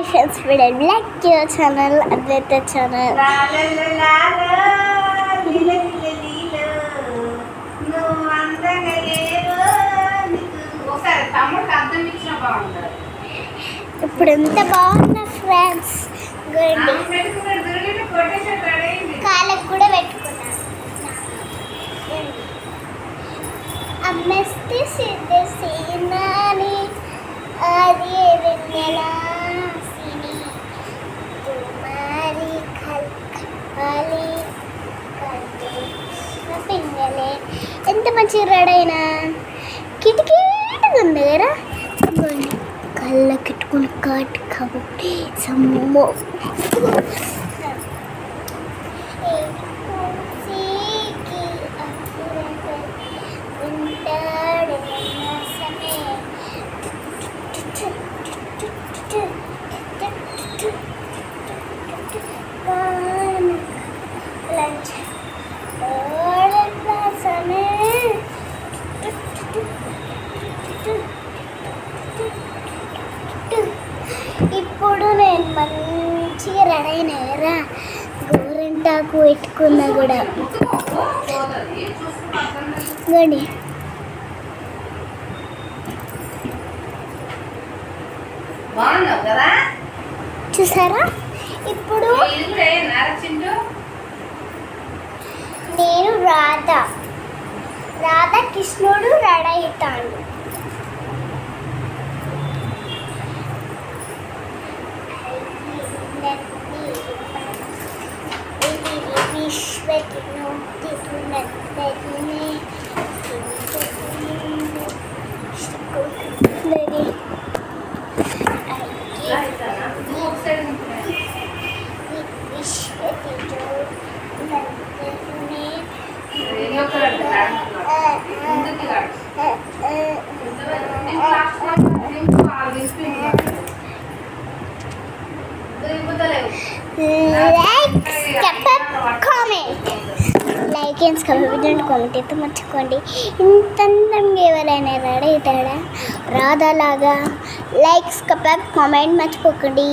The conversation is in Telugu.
ఫ్రెండ్స్ బ్లాక్ ఛానల్ అద్వైత ఛానల్ ఇప్పుడు ఎంత బాగున్నా ఫ్రెండ్స్ కాళ్ళకు కూడా పెట్టుకున్నాను అమ్మేస్తే సిద్ధ సీనాని అది వెన్నెలా పింగలే ఎంత మంచిగా రెడైనా కిటికీటుగా ఉంది కదా కళ్ళ కిట్టుకుని కాటు కాబట్టి సమ్మో ఇప్పుడు నేను మంచిగా రెడీ అయినారా గోరింటాకు పెట్టుకున్నా కూడా గండి చూసారా ఇప్పుడు నేను రాధా కృష్ణుడు రెడీ అవుతాడు లైక్ అండ్ సబ్స్క్రైబ్ కామెంట్ అయితే మర్చిపోండి. ఇంత అందంగా ఎవరైనా రెడీ అవుతాడా రాధాలాగా? లైక్స్ కామెంట్ మర్చిపోకండి.